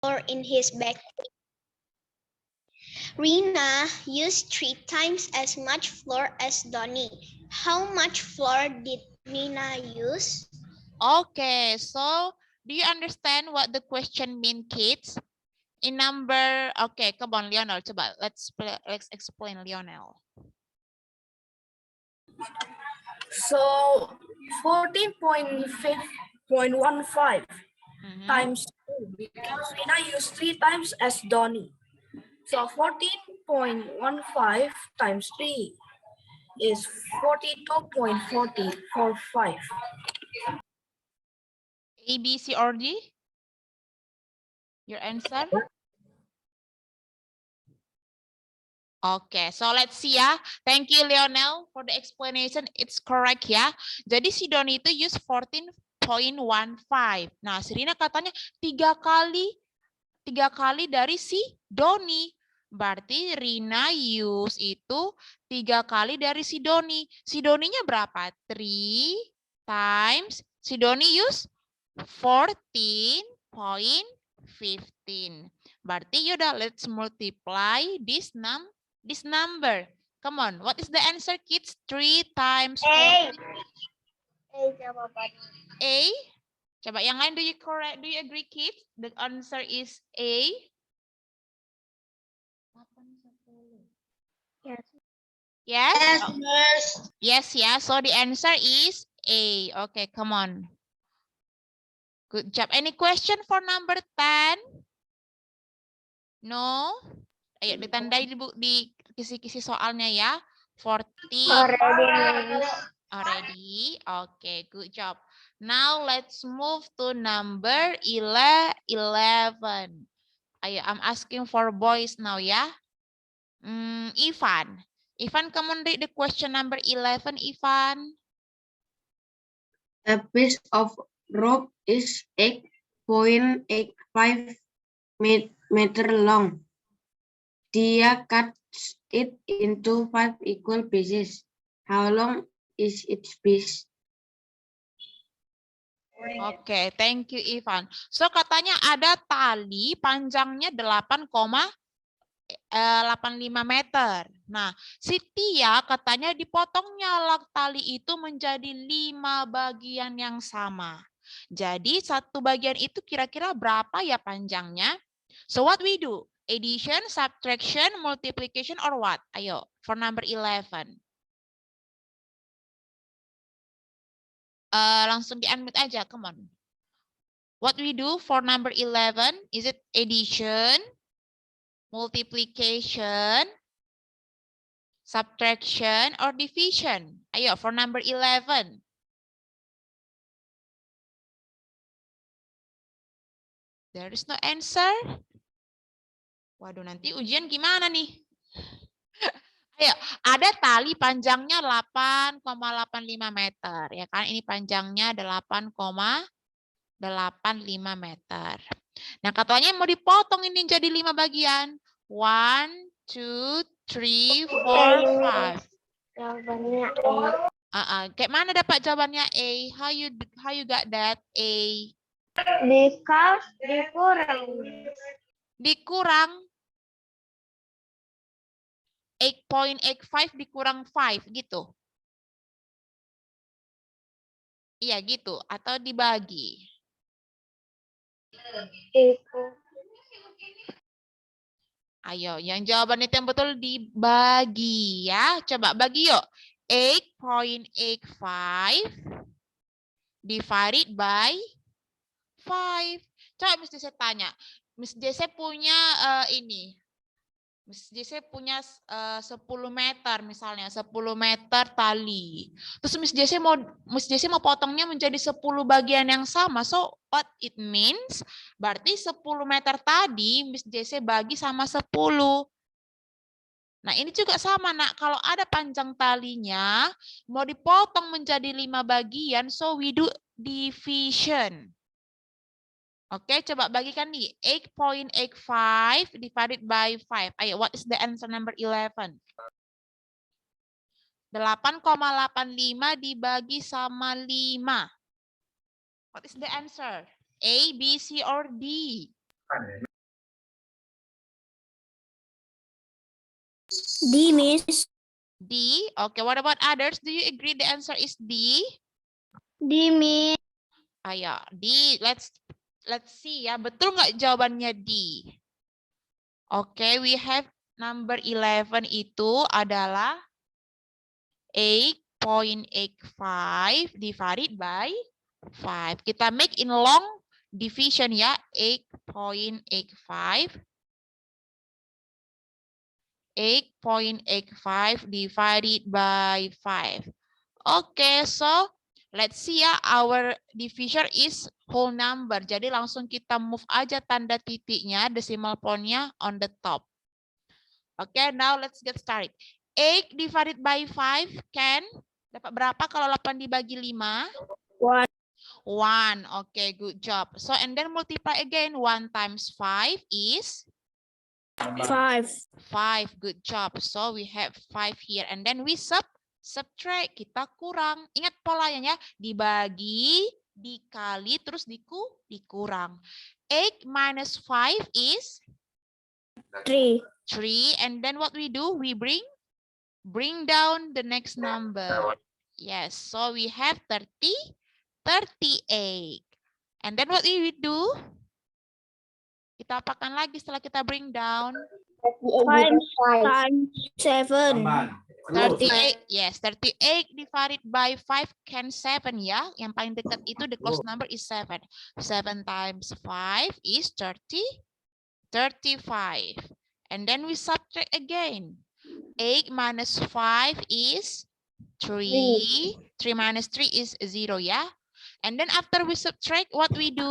flour in his bag. Rina used 3 times as much flour as Donnie. How much flour did Rina use? Okay, so do you understand what the question mean, kids? In number, okay, come on, Lionel, coba let's explain, Lionel. So 14.15 times 2, because Rina used 3 times as Donnie. So 14.15 times 3 is 42.45. A, B, C, or D? Your answer? Okay, so let's see ya. Thank you, Lionel, for the explanation. It's correct ya. Jadi si Doni itu use 14.15. Nah, si Rina katanya 3 kali dari si Doni. Berarti Rina use itu 3 kali dari si Doni. Si Doninya berapa? 3 times si Doni use 14.15. Berarti yaudah, let's multiply this number. Come on, what is the answer, kids? 3 times 14. A. Coba yang lain, do you agree, kids? The answer is A. Yes. Yes. Yes, yeah. So the answer is A. Okay, come on. Good job. Any question for number 10? No? Ayo ditandai di kisi-kisi soalnya ya. 14. Already. Okay, good job. Now let's move to number 11. Ayo, I'm asking for boys now ya. Ivan. Ivan, come on, read the question number 11, Ivan. A piece of rope is 8.85 meter long. Dia cuts it into 5 equal pieces. How long is each piece? Oke, thank you, Ivan. So, katanya ada tali panjangnya 8,85 meter. Nah, si Tia katanya dipotongnya tali itu menjadi 5 bagian yang sama. Jadi, satu bagian itu kira-kira berapa ya panjangnya? So, what we do? Addition, subtraction, multiplication, or what? Ayo, for number 11. Langsung di-unmute aja, come on. What we do for number 11? Is it addition, multiplication, subtraction, or division? Ayo, for number 11. There is no answer. Waduh, nanti ujian gimana nih? Ayo, ada tali panjangnya 8,85 meter. Ya kan, ini panjangnya 8,85 meter. Nah, katanya mau dipotong ini jadi 5 bagian. 1, 2, 3, 4, 5. Jawabannya Kayak mana dapat jawabannya A? How you got that A? Because dikurang. Dikurang 8.85 dikurang 5 gitu. Iya gitu, atau dibagi. Ayo, yang jawaban itu yang betul dibagi ya. Coba bagi yuk. 8.85 divided by 5. Coba Miss Jesse tanya. Miss Jesse punya ini. Miss Jesse punya 10 meter misalnya, 10 meter tali. Terus Miss Jesse mau potongnya menjadi 10 bagian yang sama. So what it means? Berarti 10 meter tadi Miss Jesse bagi sama 10. Nah, ini juga sama, Nak. Kalau ada panjang talinya mau dipotong menjadi 5 bagian, so we do division. Oke, coba bagikan nih. 8.85 divided by 5. Ayo, what is the answer number 11? 8,85 dibagi sama 5. What is the answer? A, B, C, or D? D, Miss. D. Okay, what about others? Do you agree the answer is D? D, Miss. Ayo, D. Let's see ya. Betul nggak jawabannya D? Okay, we have number 11 itu adalah 8.85 divided by 5. Kita make in long division ya. 8.85. 8.85 divided by 5. Okay, so let's see ya, our divisor is whole number. Jadi langsung kita move aja tanda titiknya, decimal point-nya on the top. Okay, now let's get started. 8 divided by 5 can dapat berapa kalau 8 dibagi 5? 1. 1. Okay, good job. So and then multiply again. 1 times 5 is 5. 5. Good job. So we have 5 here. And then we subtract. Kita kurang. Ingat polanya ya. Dibagi, dikali, terus dikurang. 8 minus 5 is 3. 3. And then what we do? We bring down the next number. Yes. So we have 38. And then what we do? Kita apakan lagi setelah kita bring down? 5 times 7. 38. Yes, 38 divided by 5 can 7 ya. Yang paling dekat itu the close number is 7. 7 times 5 is 35. And then we subtract again. 8 minus 5 is 3. 3 minus 3 is 0 ya. And then after we subtract, what we do?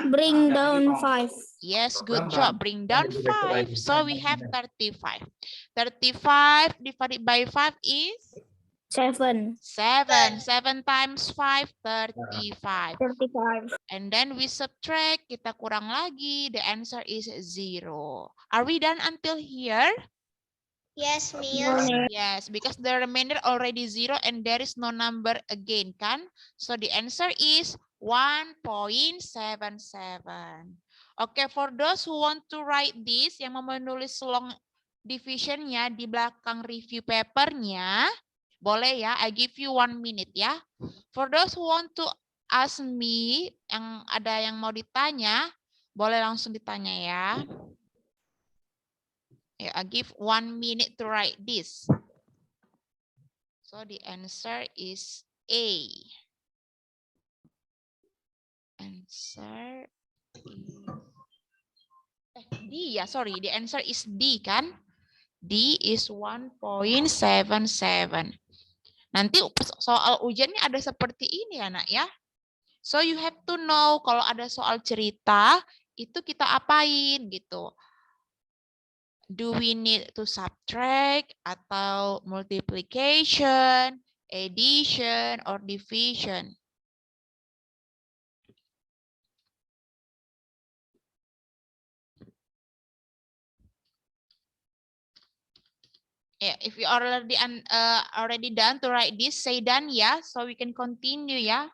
Bring down 5. Yes, good job. Bring down 5. So we have 35. 35 divided by 5 is? 7. 7. 7 times 5, 35. 35. And then we subtract, kita kurang lagi. The answer is 0. Are we done until here? Yes, Miss. Yes, because the remainder already 0 and there is no number again, kan? So the answer is 1.77. Okay, for those who want to write this, yang mau menulis long divisionnya di belakang review papernya, boleh ya, I give you 1 minute ya. For those who want to ask me, yang ada yang mau ditanya, boleh langsung ditanya ya. I give 1 minute to write this. So the answer is A. Answer is D ya, sorry. The answer is D kan? D is 1.77. Nanti soal ujiannya ada seperti ini ya nak ya. So you have to know kalau ada soal cerita itu kita apain gitu. Do we need to subtract atau multiplication, addition, or division? Yeah, if you already done to write this, say done ya, so we can continue ya.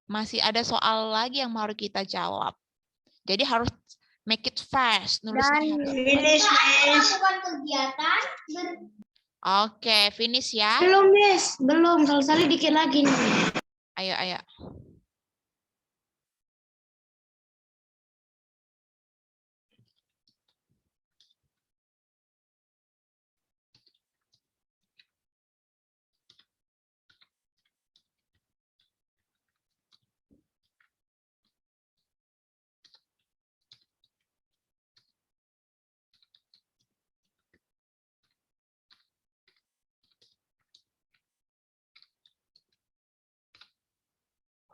Masih ada soal lagi yang mau kita jawab. Jadi harus make it fast. Nulisnya Finish, Miss. Oke, finish ya. Belum, Miss. Belum. Salih dikit lagi nih. Ayo.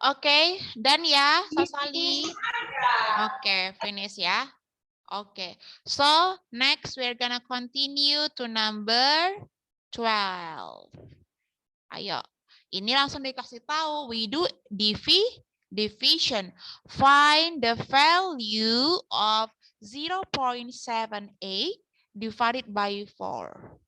Oke, dan ya, Sasali. Oke, finish ya. Oke, so next we're gonna continue to number 12. Ayo, ini langsung dikasih tahu. We do division. Find the value of 0.78 divided by 4.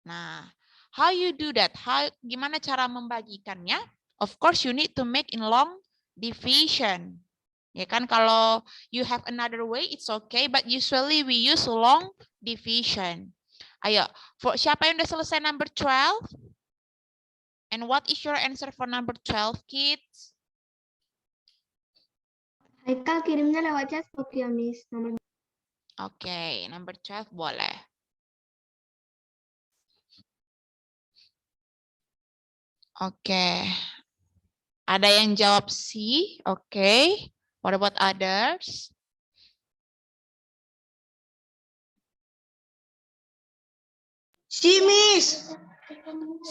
Nah, how you do that? Gimana cara membagikannya? Of course, you need to make in long division. Ya kan, kalau you have another way, it's okay. But usually we use long division. Ayo, siapa yang udah selesai number 12? And what is your answer for number 12, kids? Haikal kirimnya lewat chatbot ya, Miss. Nomor Oke, number 12 boleh. Oke. Ada yang jawab C, oke. What about others? Si, Miss.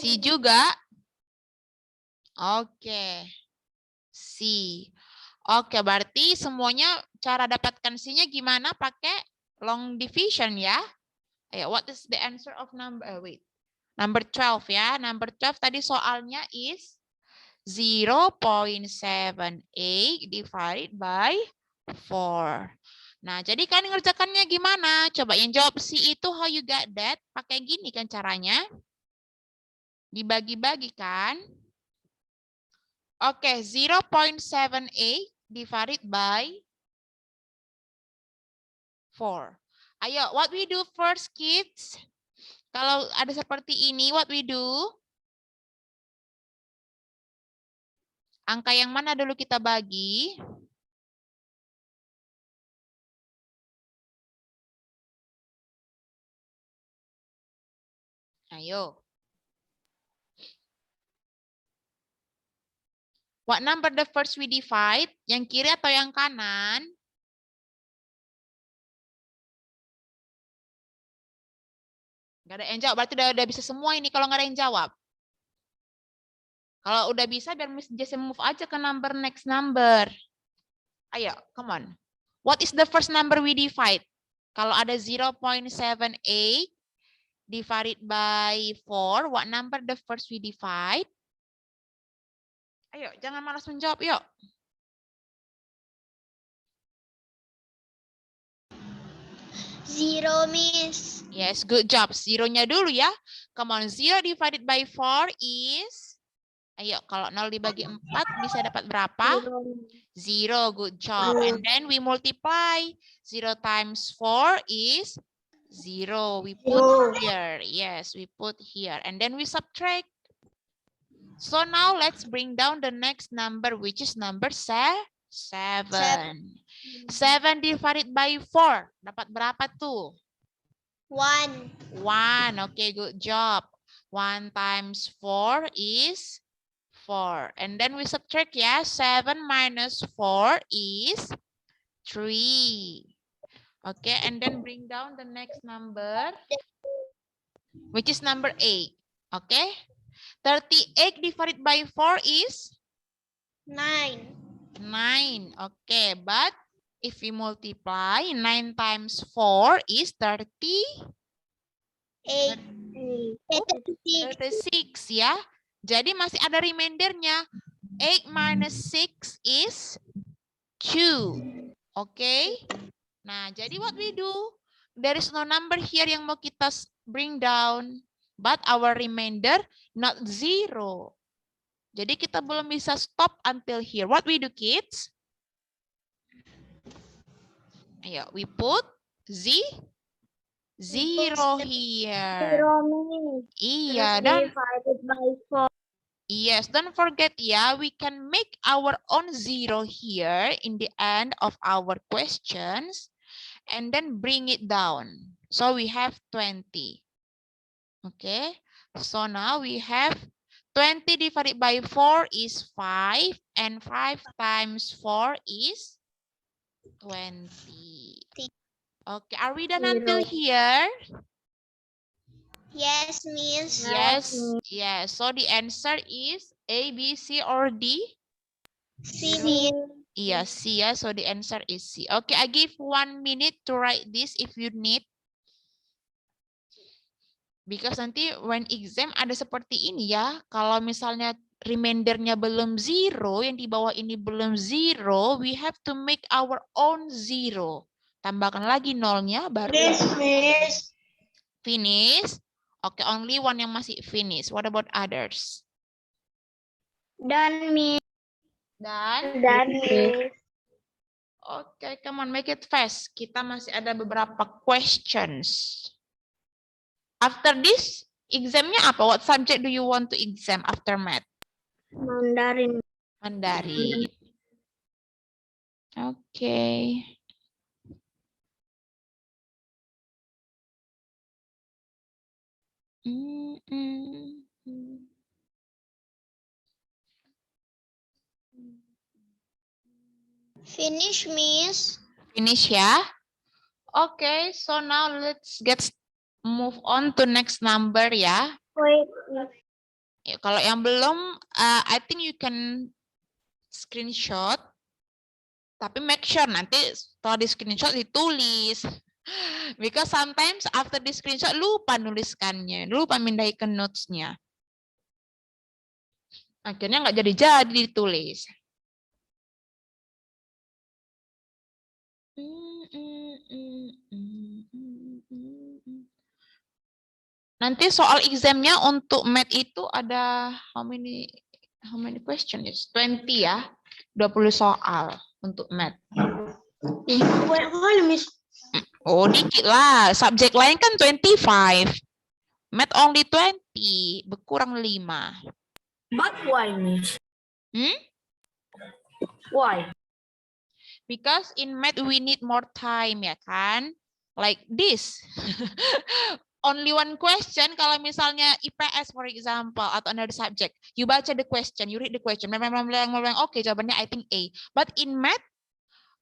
C juga? Oke. C. Oke, berarti semuanya cara dapatkan C-nya gimana? Pakai long division ya. Ayo, what is the answer of number, number 12 ya. Number 12 tadi soalnya is 0.78 divided by 4. Nah, jadi kalian ngerjakannya gimana? Coba yang jawab C itu how you got that? Pakai gini kan caranya. Dibagi-bagi kan? Oke, 0.78 divided by 4. Ayo, what we do first, kids? Kalau ada seperti ini, what we do? Angka yang mana dulu kita bagi? Ayo. What number the first we divide? Yang kiri atau yang kanan? Gak ada yang jawab, berarti udah bisa semua ini kalau nggak ada yang jawab. Kalau udah bisa, biar Miss Jesse move aja ke next number. Ayo, come on. What is the first number we divide? Kalau ada 0.78 divided by 4, what number the first we divide? Ayo, jangan malas menjawab, yuk. Zero, Miss. Yes, good job. Zero-nya dulu ya. Come on, 0 divided by 4 is... Ayo, kalau 0 dibagi 4 bisa dapat berapa? 0, good job. And then we multiply. 0 times 4 is 0. We put here. Yes, we put here. And then we subtract. So now let's bring down the next number, which is number 7. 7 divided by 4. Dapat berapa tuh? 1. 1. Okay, good job. 1 times 4 is 4. And then we subtract, yeah. 7 minus 4 is 3. Okay, and then bring down the next number, which is number 8. Okay. 38 divided by 4 is? 9. 9. Okay, but if we multiply, 9 times 4 is 30. 8. 36 ya. Jadi masih ada remindernya. 8 minus 6 is 2. Okay. Nah, jadi what we do? There is no number here yang mau kita bring down. But our remainder not 0. Jadi kita belum bisa stop until here. What we do, kids? Ayo, we put 0 here. Iya, dan yes, don't forget ya, we can make our own 0 here in the end of our questions and then bring it down. So we have 20. Okay, so now we have 20 divided by 4 is 5 and 5 times 4 is 20. Okay, are we done until here? Yes, Miss. Yes, yes. So the answer is A, B, C, or D? C, Miss. Iya, C ya. So the answer is C. Okay, I give 1 minute to write this if you need. Because nanti when exam ada seperti ini ya. Kalau misalnya remindernya belum 0, yang di bawah ini belum 0, we have to make our own 0. Tambahkan lagi nolnya baru. Miss. Finish. Oke, only one yang masih finish. What about others? Done, Miss. Dan? Done, Miss. Oke, come on, make it fast. Kita masih ada beberapa questions. After this, examnya apa? What subject do you want to exam after math? Mandarin. Mandarin. Okay. Finish, Miss. Finish ya. Okay, so now let's move on to next number ya. Wait. Ya, kalau yang belum, I think you can screenshot. Tapi make sure nanti setelah di screenshot ditulis. Because sometimes after di screenshot lupa nuliskannya, lupa mindahkan notes-nya. Akhirnya nggak jadi ditulis. Nanti soal examnya untuk math itu ada how many questions? 20 ya. 20 soal untuk math. Oh, dikit lah. Subjek lain kan 25. Math only 20, berkurang 5. But why, Miss? Why? Because in math we need more time, ya kan? Like this. Only one question, kalau misalnya IPS for example, atau another subject, you baca the question, you read the question, oke, jawabannya I think A. But in math,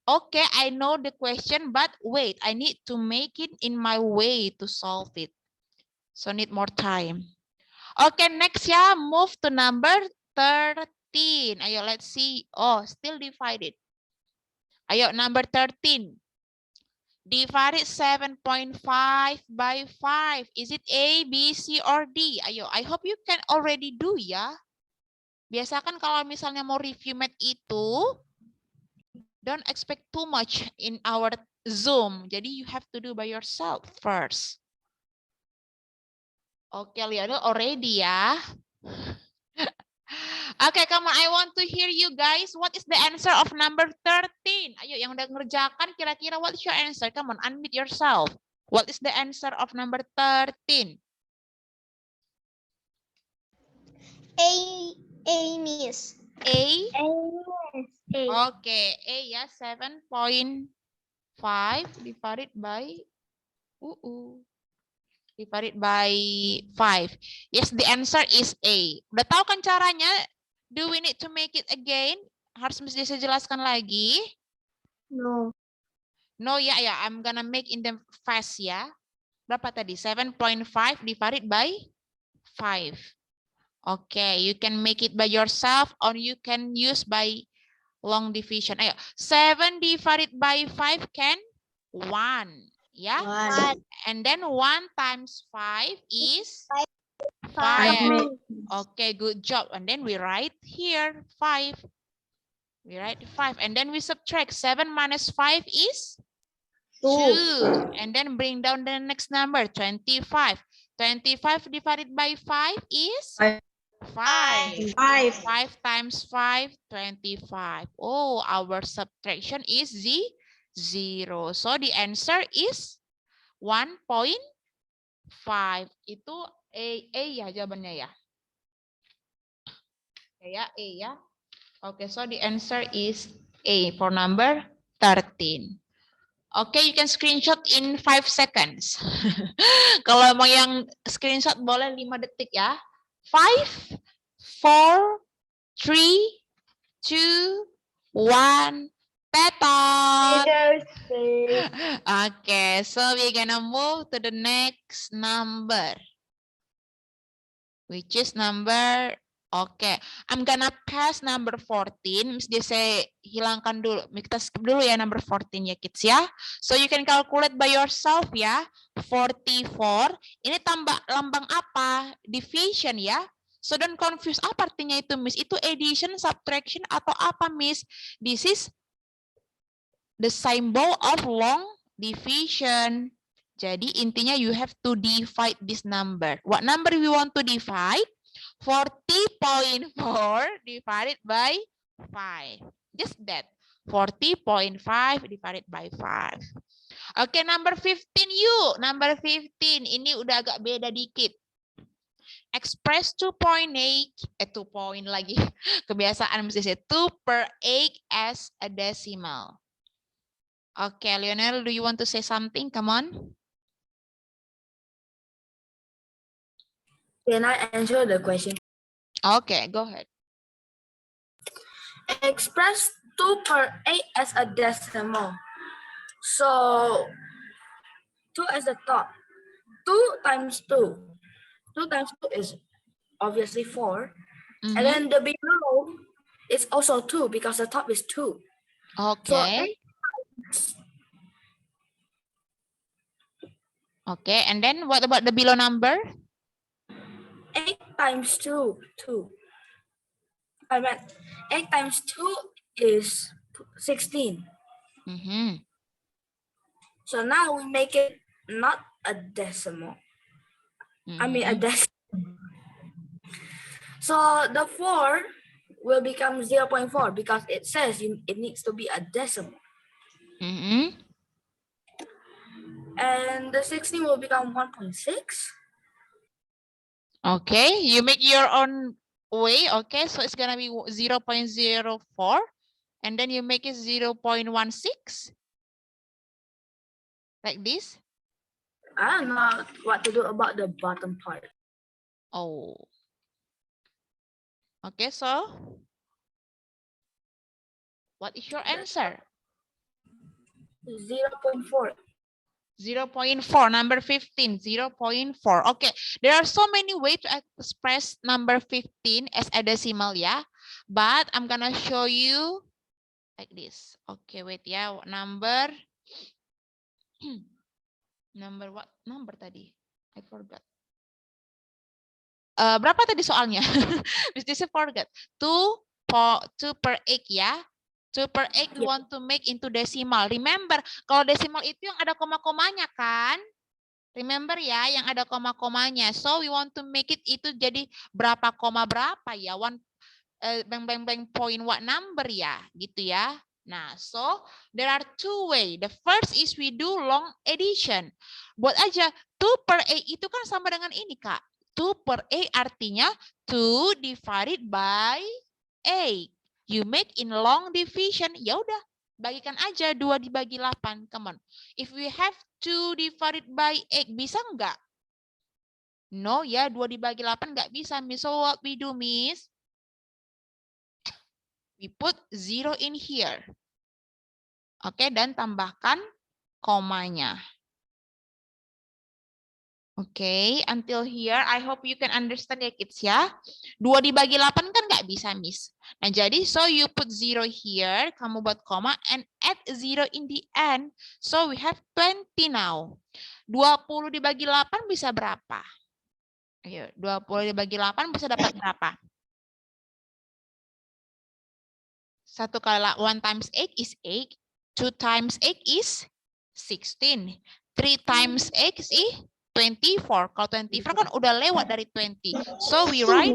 okay, I know the question, but wait, I need to make it in my way to solve it. So need more time. Okay, next ya, move to number 13. Ayo, let's see. Oh, still divided. Ayo, number 13. Divided 7.5 by 5. Is it A, B, C, or D? Ayo, I hope you can already do ya. Biasakan kalau misalnya mau review math itu, don't expect too much in our Zoom. Jadi you have to do by yourself first. Oke, lihat already ya. Oke, come on, I want to hear you guys. What is the answer of number 13? Ayo, yang udah ngerjakan kira-kira what's your answer? Come on, unmute yourself. What is the answer of number 13? A, Miss. A? A. Oke, A ya, 7.5 divided by divided by 5. Yes, the answer is A. Udah tahu kan caranya? Do we need to make it again? Harus mesti saya jelaskan lagi? No. No, ya, I'm gonna make in them fast ya. Berapa tadi? 7.5 divided by 5. Okay, you can make it by yourself or you can use by long division. Ayo, 7 divided by 5 can 1. Ya, 1. and then 1 times 5 is 5. Okay, good job. And then we write here 5. We write 5. And then we subtract 7 minus 5 is 2. And then bring down the next number, 25. 25 divided by 5 is 5. 5 times 5, 25. Oh, our subtraction is 0. So the answer is 1.5. Itu A ya jawabannya ya. Ya, A ya. Okay, so the answer is A for number 13. Okay, you can screenshot in 5 seconds. Kalau mau yang screenshot boleh 5 detik ya. 5, 4, 3, 2, 1. Tetot. Okay, so we're gonna move to the next number. Which is number, okay. I'm gonna pass number 14. Miss saya hilangkan dulu. Kita skip dulu ya number 14 ya kids ya. So you can calculate by yourself ya. 44. Ini tambah lambang apa? Division ya. So don't confuse apa artinya itu Miss. Itu addition, subtraction atau apa Miss? This is the symbol of long division. Jadi intinya you have to divide this number. What number we want to divide? 40.4 divided by 5. Just that. 40.5 divided by 5. Oke, number 15 yuk. Number 15. Ini udah agak beda dikit. Express 2.8, 2 point lagi. Kebiasaan mesti saya 2 per 8 as a decimal. Oke, Lionel, do you want to say something? Come on. Can I answer the question? Okay, go ahead. Express 2 per 8 as a decimal. So 2 as the top. 2 times 2. 2 times 2 is obviously 4. And then the below is also 2 because the top is 2. Okay. Okay, and then what about the below number? 8 times 2, 2. I meant 8 times 2 is 16. So now we make it not a decimal. I mean a decimal. So the 4 will become 0.4 because it says it needs to be a decimal. And the 16 will become 1.6. Okay, you make your own way. Okay, so it's gonna be 0.04, and then you make it 0.16, like this. I don't know what to do about the bottom part. Oh. Okay, so what is your answer? 0.4. 0.4, number 15, 0.4. Okay, there are so many ways to express number 15 as a decimal, yeah. But I'm gonna show you like this. Okay, wait, yeah. Number, number what? Number tadi? I forgot. Berapa tadi soalnya? Mesti forget. 2 per 8 ya. 2 per 8 we want to make into decimal. Remember, kalau decimal itu yang ada koma-komanya kan? Remember ya, yang ada koma-komanya. So we want to make it itu jadi berapa koma berapa ya? Point what number ya? Gitu ya. Nah, so there are two way. The first is we do long addition. Buat aja 2 per 8 itu kan sama dengan ini, Kak. 2 per 8 artinya 2 divided by 8. You make in long division. Ya udah, bagikan aja 2 dibagi 8. Come on. If we have 2 divided by 8, bisa enggak? No ya, 2 dibagi 8 enggak bisa, Miss. So what we do, Miss? We put 0 in here. Oke, dan tambahkan komanya. Oke, until here, I hope you can understand ya, kids ya. 2 dibagi 8 kan nggak bisa, Miss. Nah, jadi, so you put 0 here, kamu buat koma, and add 0 in the end. So we have 20 now. 20 dibagi 8 bisa berapa? Ayo, 20 dibagi 8 bisa dapat berapa? 1 times 8 is 8. 2 times 8 is 16. 3 times 8 is 24. Kalau 24 kan udah lewat dari 20. So we write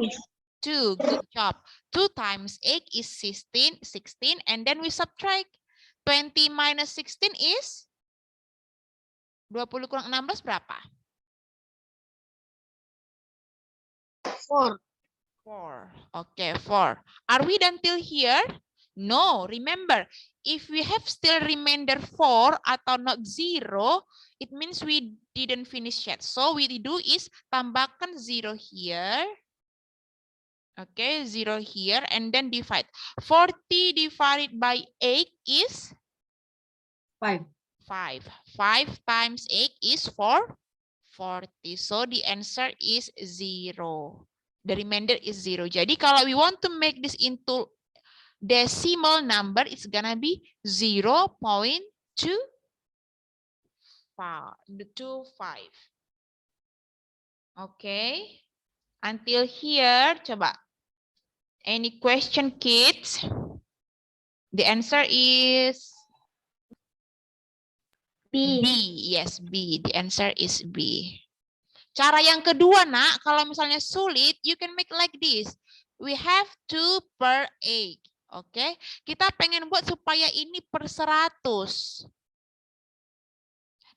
2. Good job. 2 times 8 is 16. And then we subtract. 20 minus 16 is 20 kurang 16 berapa? 4. 4. Okay, 4. Are we done till here? No, remember, if we have still remainder 4 atau not 0, it means we didn't finish yet. So we do is tambahkan 0 here. Okay, 0 here and then divide. 40 divided by 8 is? 5. 5. 5 times 8 is 40. So the answer is 0. The remainder is 0. Jadi kalau we want to make this into decimal number, it's gonna be 0.25. Okay. Until here, coba. Any question, kids? The answer is B. B. Yes, B. The answer is B. Cara yang kedua, Nak, kalau misalnya sulit, you can make like this. We have 2 per 8. Oke, kita pengen buat supaya ini per 100.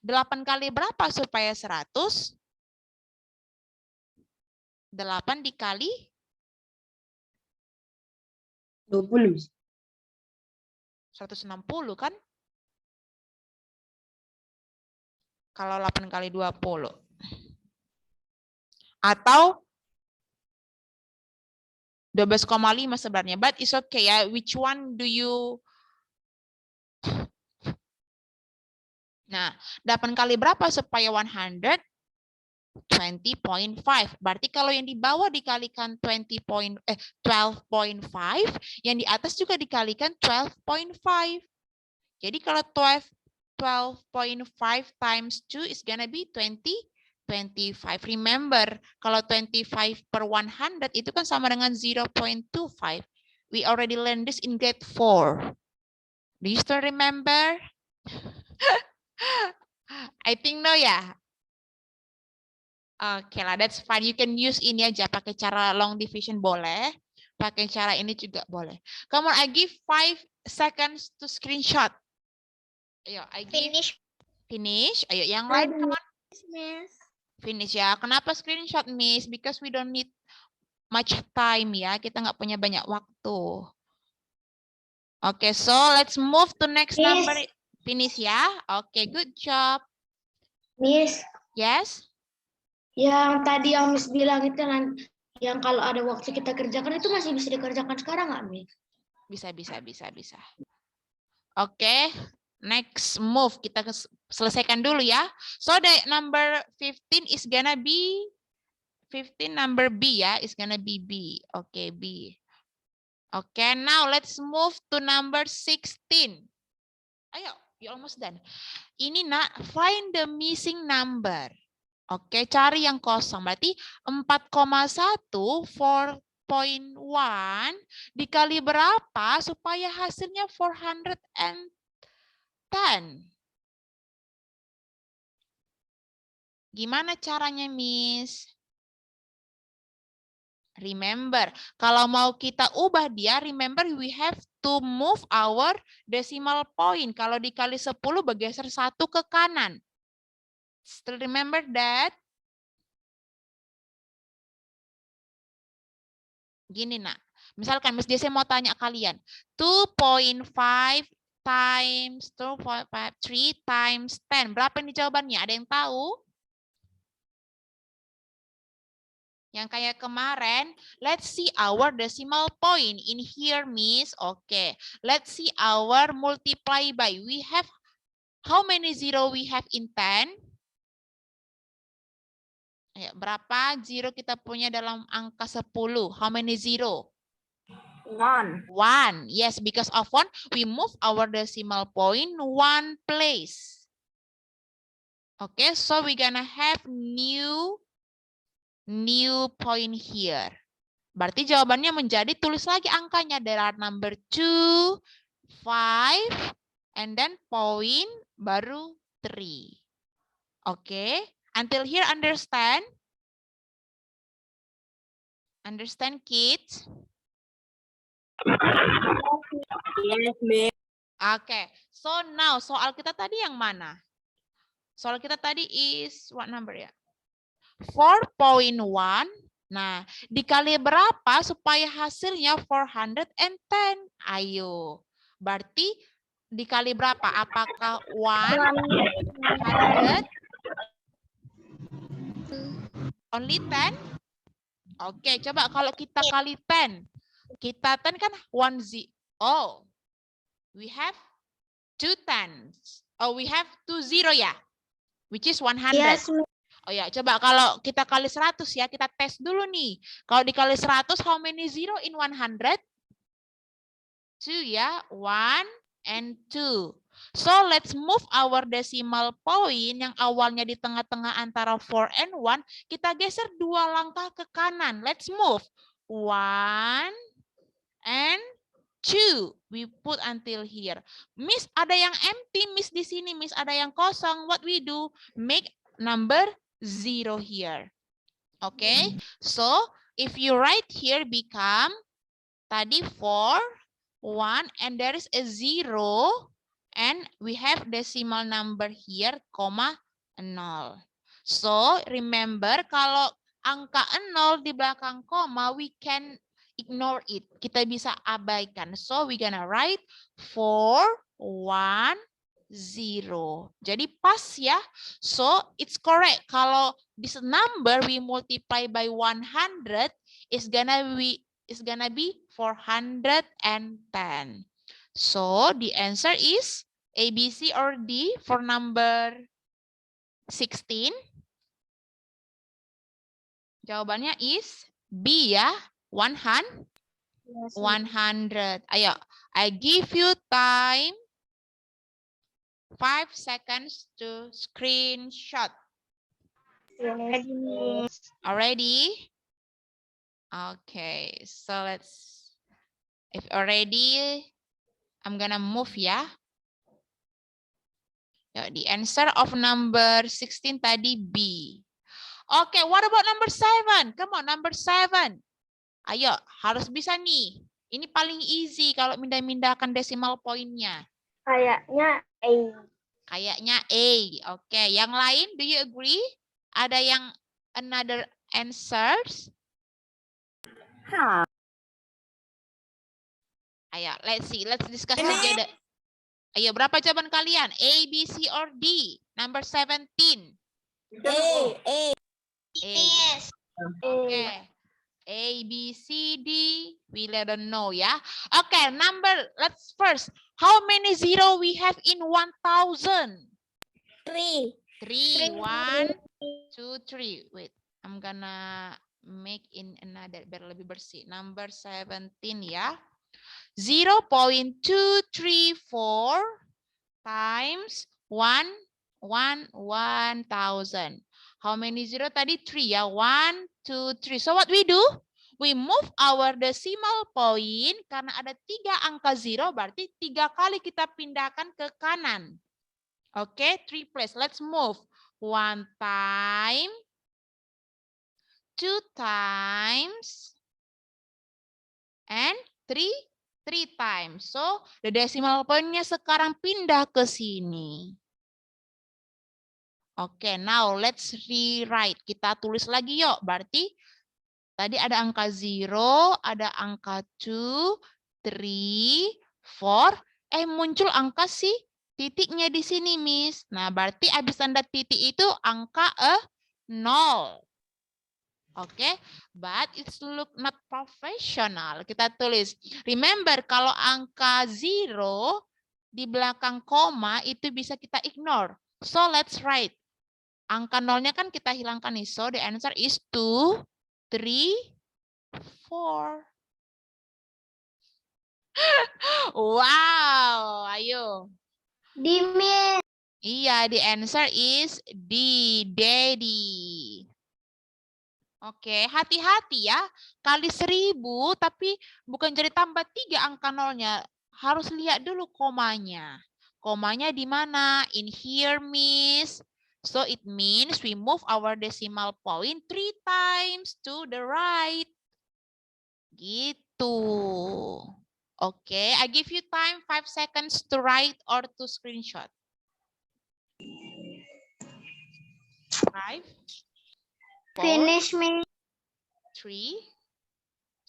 8 kali berapa supaya 100? 8 dikali 20, Miss. 160 kan? Kalau 8 kali 20. Atau 12,5 sebenarnya. But it's okay ya. Which one do you... Nah, 8 kali berapa supaya 100? 20.5. Berarti kalau yang di bawah dikalikan 12.5, yang di atas juga dikalikan 12.5. Jadi kalau 12.5 times 2 is gonna be 25. Remember, kalau 25 per 100 itu kan sama dengan 0.25. We already learned this in grade 4. Do you still remember? I think no ya. Oke lah, that's fine. You can use ini aja, pakai cara long division boleh, pakai cara ini juga boleh. Come on, I give 5 seconds to screenshot. Ayo, I give finish. Ayo, yang lain, come on. Miss. Finish ya. Kenapa screenshot, Miss? Because we don't need much time ya. Kita nggak punya banyak waktu. Oke, so let's move to next Miss. number. Finish ya. Oke, good job. Miss, Yes. yang tadi yang Miss bilang itu yang kalau ada waktu kita kerjakan itu masih bisa dikerjakan sekarang nggak, Miss? Bisa. Oke, next move. Kita selesaikan dulu ya. So the number 15 is gonna be 15 number B ya. Is gonna be B. Oke, B. Oke, now let's move to number 16. Ayo, you almost done. Ini nak, find the missing number. Oke, cari yang kosong. Berarti 4,1 4.1 dikali berapa supaya hasilnya 410? Gimana caranya, Miss? Remember, kalau mau kita ubah dia, remember we have to move our decimal point. Kalau dikali 10 bergeser 1 ke kanan. Still remember that? Gini nak, misalkan Miss Desi mau tanya kalian, 2.5 times 2.5, 3 times 10. Berapa ini jawabannya? Ada yang tahu? Yang kayak kemarin, let's see our decimal point in here, Miss. Okay, let's see our multiply by. We have, how many zero we have in 10? Ayo, berapa zero kita punya dalam angka 10? How many zero? 1. 1. Yes, because of 1, we move our decimal point 1 place. Okay, so we're gonna have new point here. Berarti jawabannya menjadi, tulis lagi angkanya. There are number 2, 5, and then point baru 3. Okay, until here understand? Understand, kids? Yes, Miss. Okay, so now soal kita tadi yang mana? Soal kita tadi is what number ya? 4.1. Nah, dikali berapa supaya hasilnya 410? Ayo. Berarti dikali berapa? Apakah 100? Only 10? Oke, coba kalau kita kali 10. Kita 10 kan 1 0. Oh, we have 2 tens. Oh, we have 2 0 ya? Which is 100. Yes, Oh ya, coba kalau kita kali 100 ya, kita tes dulu nih. Kalau dikali 100, how many zero in 100? 2 ya, 1 and 2. So let's move our decimal point yang awalnya di tengah-tengah antara 4 and 1, kita geser 2 langkah ke kanan. Let's move 1 and 2. We put until here. Miss, ada yang empty, Miss di sini, Miss ada yang kosong. What we do? Make number 0 here. Okay? So if you write here become tadi 4, 1, and there is a 0, And we have decimal number here, comma 0. So, remember kalau angka 0 di belakang koma, we can ignore it. Kita bisa abaikan. So, we gonna write 4, 1, 0. Jadi pas ya. So, it's correct. Kalau this number we multiply by 100, is gonna be 410. So, the answer is A, B, C, or D for number 16. Jawabannya is B ya, 100. 100. Ayo, I give you time 5 seconds to screenshot. Already? Okay, so if already, I'm gonna move ya. The answer of number 16 tadi B. Okay, what about number 7? Come on, number 7. Ayo, harus bisa nih. Ini paling easy kalau mindah-mindahkan decimal poinnya. Kayaknya A. Kayaknya A. Oke, yang lain, do you agree? Ada yang another answers? Ayo, let's see. Let's discuss together. Ayo, berapa jawaban kalian? A, B, C, or D? Number 17. A. Yes. Okay. A, B, C, D. We let them know ya. Okay, let's first. How many zero we have in 1,000? 3. 3. 1, 2, 3. Wait, I'm gonna make in another biar lebih bersih. Number 17 ya. 0.234 times 1,000. How many zero tadi? 3 ya. 1, 2, 3. So what we do? We move our decimal point karena ada 3 angka zero, berarti 3 kali kita pindahkan ke kanan. Oke, 3 place. Let's move. 1 time, 2 times, and 3 times. So, the decimal point-nya sekarang pindah ke sini. Oke, now let's rewrite. Kita tulis lagi yuk. Berarti tadi ada angka 0, ada angka 2, 3, 4. Muncul angka si titiknya di sini, Miss. Nah, berarti habis tanda titik itu angka 0. Oke, but it's look not professional. Kita tulis. Remember, kalau angka 0 di belakang koma itu bisa kita ignore. So, let's write. Angka 0-nya kan kita hilangkan nih. So, the answer is 2, 3, 4. Wow, ayo. Dimi. Iya, the answer is D, Daddy. Oke, hati-hati ya. Kali 1000, tapi bukan jadi tambah 3 angka 0-nya. Harus lihat dulu komanya. Komanya di mana? In here, Miss. So it means we move our decimal point 3 times to the right. Gitu. Oke, I give you time 5 seconds to write or to screenshot. 5, 4, Finish me. 3,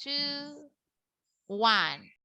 2, 1.